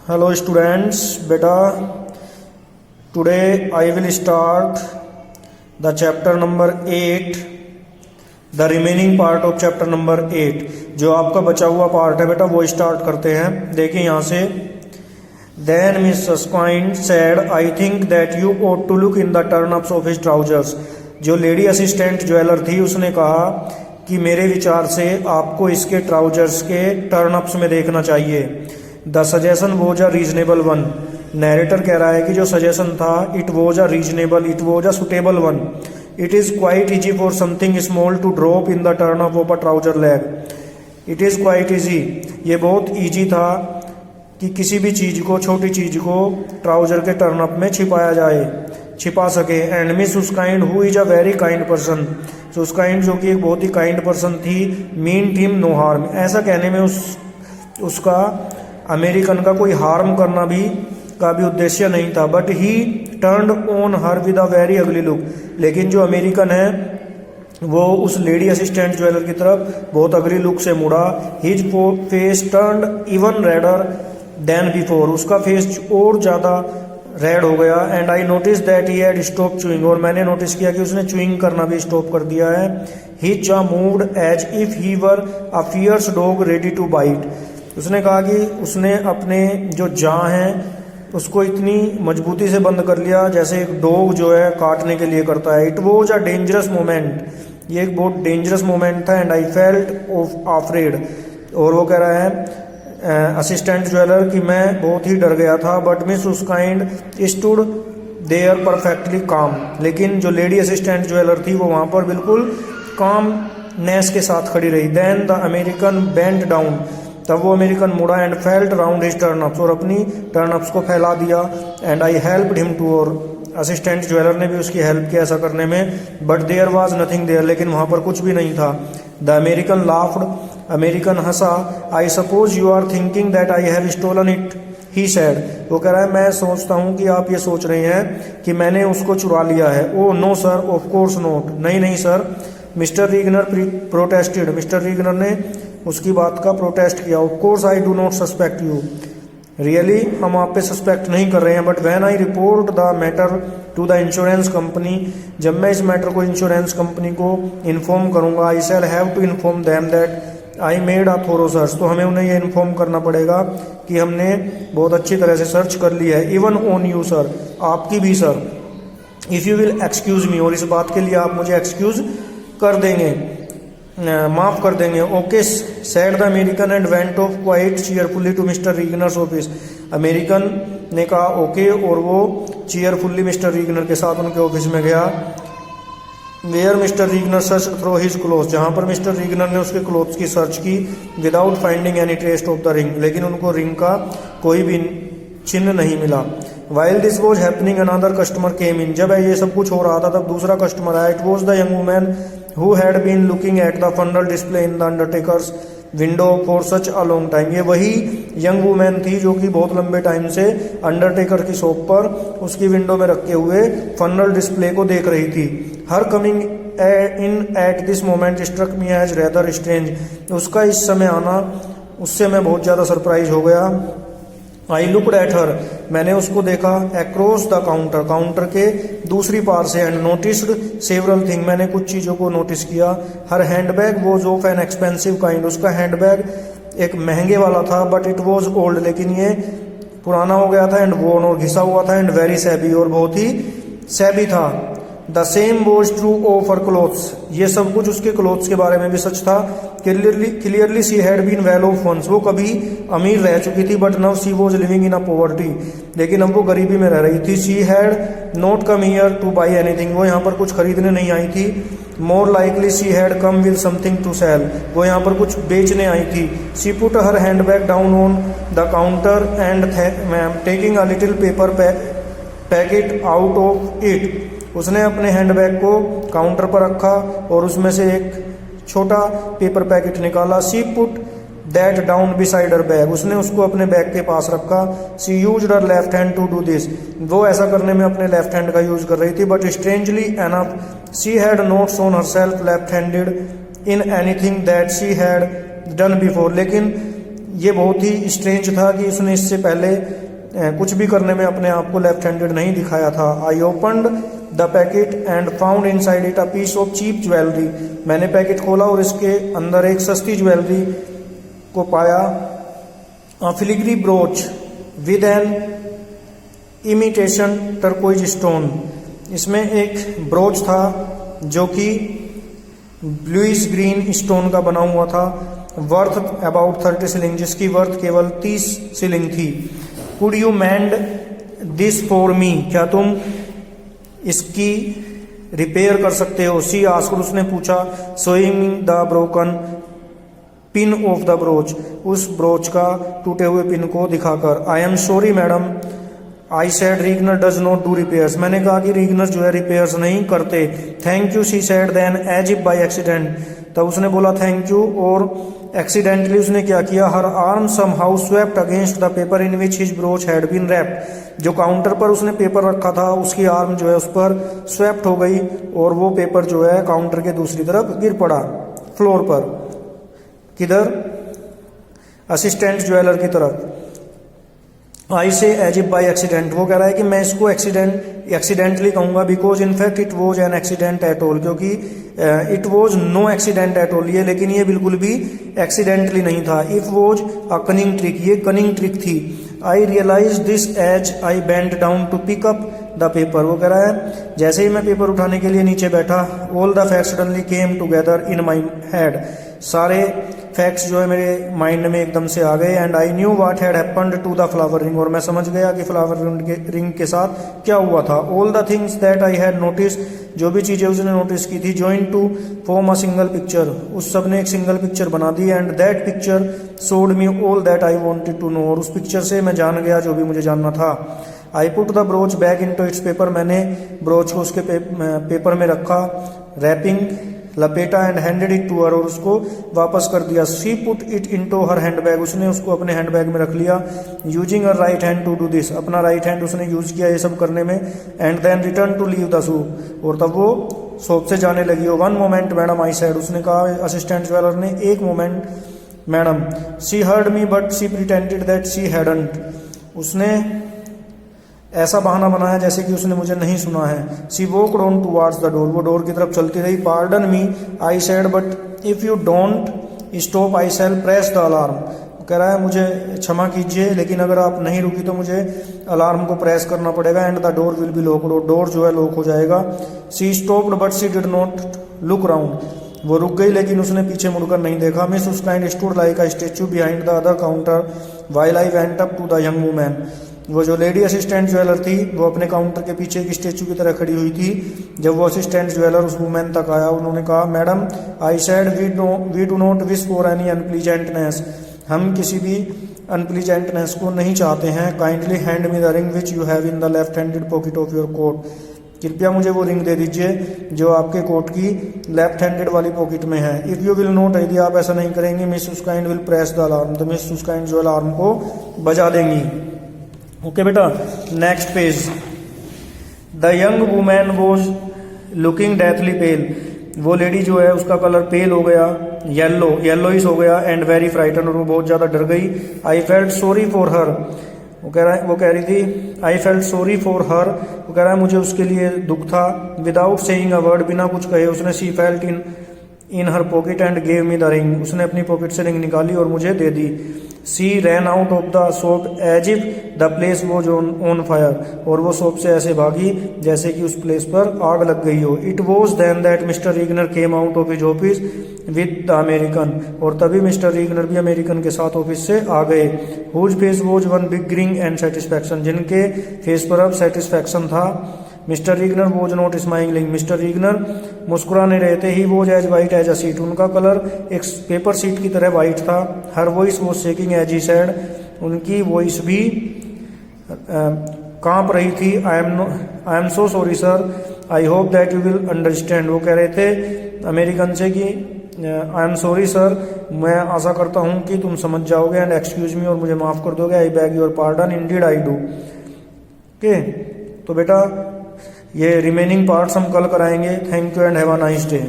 Hello students, beta. Today I will start the chapter number 8, the remaining part of chapter number 8. जो आपका बचा हुआ part है बेटा वो स्टार्ट करते हैं। देखिए यहाँ से Then Miss Susskind said, I think that you ought to look in the turn-ups of his trousers. जो लेडी असिस्टेंट ज्वेलर थी उसने कहा कि मेरे विचार से आपको इसके ट्राउजर्स के टर्नअप्स में देखना चाहिए। The suggestion was a reasonable one. Narrator कह रहा है कि जो सजेशन था it was a reasonable, it was a suitable one. It is quite easy for something small to drop in the turnup of a trouser leg. It is quite easy, ये बहुत easy था कि किसी भी चीज़ को, छोटी चीज़ को ट्राउजर के टर्नअप में छिपा सके। And miss Susskind who is a very kind person, Susskind जो कि एक बहुत ही काइंड पर्सन थी, मीन टीम नो हार्म। ऐसा कहने में उसका अमेरिकन का कोई हार्म करना का भी उद्देश्य नहीं था। But he turned on her with a very ugly look. लेकिन जो अमेरिकन है वो उस लेडी असिस्टेंट ज्वेलर की तरफ बहुत अगली लुक से मुड़ा। His face turned even redder than before, उसका फेस और ज़्यादा रेड हो गया। And I notice that he had stop chewing, और मैंने नोटिस किया कि उसने चुइंग करना भी स्टॉप कर दिया है। His jaw moved as if he were a fierce dog ready to bite. उसने कहा कि उसने अपने जो जाँ हैं उसको इतनी मजबूती से बंद कर लिया जैसे एक डॉग जो है काटने के लिए करता है। It was a dangerous moment, ये एक बहुत डेंजरस मोमेंट था। एंड आई फेल्ट आफ्रेड, और वो कह रहा है असिस्टेंट ज्वेलर कि मैं बहुत ही डर गया था। But miss Susskind stood there perfectly calm, लेकिन जो लेडी असिस्टेंट ज्वेलर थी वो वहाँ पर बिल्कुल कामनेस के साथ खड़ी रही। Then the American bent down, तब वो अमेरिकन मुड़ा and felt round his turnups, और अपनी टर्नअप्स को फैला दिया। And I helped him too, और असिस्टेंट ज्वेलर ने भी उसकी हेल्प किया ऐसा करने में। But there was nothing there, लेकिन वहाँ पर कुछ भी नहीं था। द अमेरिकन लाफ्ड, अमेरिकन हंसा। I suppose you are thinking that I have stolen it, he said. वो कह रहा है मैं सोचता हूँ कि आप ये सोच रहे हैं कि मैंने उसको चुरा लिया है। Oh no sir, of course not, नहीं sir. Mister Regnier protested, mister Regnier ने उसकी बात का प्रोटेस्ट किया। Of course I do not suspect you, really हम आप पे सस्पेक्ट नहीं कर रहे हैं। But when I report the matter to the insurance company, जब मैं इस मैटर को इंश्योरेंस कंपनी को इन्फॉर्म करूंगा, I shall have to inform them that I made a thorough search, तो हमें उन्हें ये इन्फॉर्म करना पड़ेगा कि हमने बहुत अच्छी तरह से सर्च कर ली है। इवन ऑन यू सर, आपकी भी sir. If you will excuse me, और इस बात के लिए आप मुझे एक्सक्यूज कर देंगे, माफ कर देंगे। Okay said the American and went off quite cheerfully to mister Regner's office. American ने कहा ओके, और वो चीयरफुली मिस्टर रीगनर के साथ उनके ऑफिस में गया। Where mister Regner search through his cloth, जहाँ पर मिस्टर रीगनर ने उसके क्लोथ्स की सर्च की। Without finding any trace of the ring, लेकिन उनको रिंग का कोई भी चिन्ह नहीं मिला। While this was happening another customer came in, जब ये सब कुछ हो रहा था तब दूसरा कस्टमर आया। It was the young woman who had been looking at the funnel display in the undertaker's window for such a long time। ये वही यंग वुमेन थी जो कि बहुत लंबे टाइम से अंडरटेकर की शॉप पर उसकी विंडो में रखे हुए फनल डिस्प्ले को देख रही थी। Her coming in at this moment struck me as rather strange, उसका इस समय आना उससे मैं बहुत ज़्यादा सरप्राइज हो गया। आई लुकड एट हर, मैंने उसको देखा। अक्रॉस द काउंटर, काउंटर के दूसरी पार से। एंड नोटिस्ड सेवरल थिंग, मैंने कुछ चीज़ों को नोटिस किया। Her handbag was of an expensive kind, उसका हैंडबैग एक महंगे वाला था। बट इट वॉज ओल्ड, लेकिन ये पुराना हो गया था। एंड वोर्न, और घिसा हुआ था। एंड वेरी सैबी, और बहुत ही सैबी था। The same was true of her clothes, ये सब कुछ उसके क्लोथ्स के बारे में भी सच था। Clearly she had been well off once, वो कभी अमीर रह चुकी थी। But now she was living in a poverty, लेकिन अब वो गरीबी में रह रही थी। She had not come here to buy anything, वो यहाँ पर कुछ खरीदने नहीं आई थी। More likely she had come with something to sell, वो यहाँ पर कुछ बेचने आई थी। She put her hand bag down on the counter and taking a little paper packet out of it, उसने अपने हैंडबैग को काउंटर पर रखा और उसमें से एक छोटा पेपर पैकेट निकाला। She put that down beside her bag, उसने उसको अपने बैग के पास रखा। She used her left hand to do this, वो ऐसा करने में अपने लेफ्ट हैंड का यूज कर रही थी। But strangely enough she had not shown herself left handed in anything that she had done before, लेकिन ये बहुत ही स्ट्रेंज था कि उसने इससे पहले कुछ भी करने में अपने आप को लेफ्ट हैंडेड नहीं दिखाया था। I opened the packet and found inside it a piece of cheap jewellery. मैंने पैकेट खोला और इसके अंदर एक सस्ती ज्वेलरी को पाया। A filigree brooch with an imitation turquoise stone. इसमें एक ब्रोच था जो कि ब्लूइश ग्रीन स्टोन का बना हुआ था, वर्थ अबाउट 30 शिलिंग, जिसकी वर्थ केवल 30 शिलिंग थी। Could you mend this for me, क्या तुम इसकी रिपेयर कर सकते हो? सी आस्क्ड, उसने पूछा, showing the broken pin of the brooch, उस ब्रोच का टूटे हुए पिन को दिखाकर। I am sorry madam, I said Regner does not do repairs, मैंने कहा कि रीगनर जो है रिपेयर्स नहीं करते। Thank you she said then as if by accident, तब उसने बोला थैंक यू और एक्सीडेंटली उसने क्या किया, her arm somehow swept against the paper in which his brooch had been wrapped. जो काउंटर पर उसने पेपर रखा था उसकी आर्म जो है उस पर स्वेप्ट हो गई और वो पेपर जो है काउंटर के दूसरी तरफ गिर पड़ा फ्लोर पर। किधर? असिस्टेंट ज्वेलर की तरफ। आई से एज इफ बाई एक्सीडेंट, वो कह रहा है कि मैं इसको एक्सीडेंटली कहूंगा, because in fact it was an accident at all, क्योंकि it was no accident at all, ये लेकिन ये बिल्कुल भी एक्सीडेंटली नहीं था। If was a cunning trick, ये कनिंग ट्रिक थी। I realise this as I bent down to pick up the paper, वो कह रहा है जैसे ही मैं पेपर उठाने के लिए नीचे बैठा, all the facts suddenly came together in my head, सारे फैक्ट्स जो है मेरे माइंड में एकदम से आ गए। And I knew what had happened to the flower ring, और मैं समझ गया कि फ्लावर रिंग के साथ क्या हुआ था। All the things that I had notice, जो भी चीजें उसने नोटिस की थी, join to form a single picture, उस सब ने एक सिंगल पिक्चर बना दी। And that picture showed me all that I wanted to know, और उस पिक्चर से मैं जान गया जो भी मुझे जानना था। I put the brooch back into its paper, मैंने ब्रोच को उसके पेपर में रखा, रैपिंग लपेटा, and handed it to her, और उसको वापस कर दिया। She put it into her handbag, उसने उसको अपने हैंडबैग में रख लिया। Using her right hand to do this, अपना राइट हैंड उसने यूज किया ये सब करने में। And then return to leave the shop, और तब वो शॉप से जाने लगी। One moment madam I said, उसने कहा असिस्टेंट ज्वेलर ने, एक moment madam. She heard me but she pretended that she hadn't, उसने ऐसा बहाना बनाया जैसे कि उसने मुझे नहीं सुना है। She walked on towards the door, वो डोर की तरफ चलती रही। Pardon me I said but if you don't stop I shall press the alarm, कह रहा है मुझे क्षमा कीजिए लेकिन अगर आप नहीं रुकी तो मुझे अलार्म को प्रेस करना पड़ेगा। And the door will be locked, और डोर जो है लॉक हो जाएगा। She stopped but she did not look round, वो रुक गई लेकिन उसने पीछे मुड़कर नहीं देखा। Miss Uskind stood like a statue behind the other counter while I went up to the young woman, वो जो लेडी असिस्टेंट ज्वेलर थी वो अपने काउंटर के पीछे एक स्टैचू की तरह खड़ी हुई थी। जब वो असिस्टेंट ज्वेलर उस वुमेन तक आया, उन्होंने कहा madam I said we do not wish for any unpleasantness, हम किसी भी अनप्लीजेंटनेस को नहीं चाहते हैं। Kindly hand me the ring which you have in the left handed pocket of your coat, कृपया मुझे वो रिंग दे दीजिए जो आपके कोट की लेफ्ट हैंडेड वाली पॉकेट में है। इफ यू विल नॉट, यदि आप ऐसा नहीं करेंगे, miss Uskind will press the alarm, तो मिस उसकाइंड जो अलार्म को बजा देंगी। ओके बेटा, next page. The young woman was looking deathly pale, वो लेडी जो है उसका कलर पेल हो गया, येलोइश हो गया। एंड वेरी फ्राइटन, और वो बहुत ज्यादा डर गई। I felt sorry for her, वो कह रही थी I felt sorry for her, वो कह रहा है मुझे उसके लिए दुख था। विदाउट सेइंग अ वर्ड, बिना कुछ कहे उसने she felt in her pocket and gave me the ring, उसने अपनी पॉकेट से रिंग निकाली और मुझे दे दी। She ran out of the shop as if the place was on fire, और वो शॉप से ऐसे भागी जैसे कि उस प्लेस पर आग लग गई हो। It was then that mister Reagner came out of his office with the American, और तभी मिस्टर रीगनर भी अमेरिकन के साथ ऑफिस से आ गए। Whose face was one big grin and satisfaction, जिनके फेस पर अब सेटिस्फैक्शन था। Mister Reagner was not smiling, mister Reagner मुस्कुराने रहते ही was as white as a sheet, उनका कलर एक पेपर सीट की तरह वाइट था। Her voice was shaking as he said, उनकी वॉइस भी कांप रही थी। I am so sorry sir, I hope that you will understand, वो कह रहे थे अमेरिकन से कि आई एम सॉरी सर, मैं आशा करता हूं कि तुम समझ जाओगे। एंड एक्सक्यूज मी, और मुझे माफ कर दोगे। आई bag your pardon, Indeed I do. Okay, तो बेटा ये रिमेनिंग पार्ट्स हम कल कराएंगे। Thank you and have a nice day.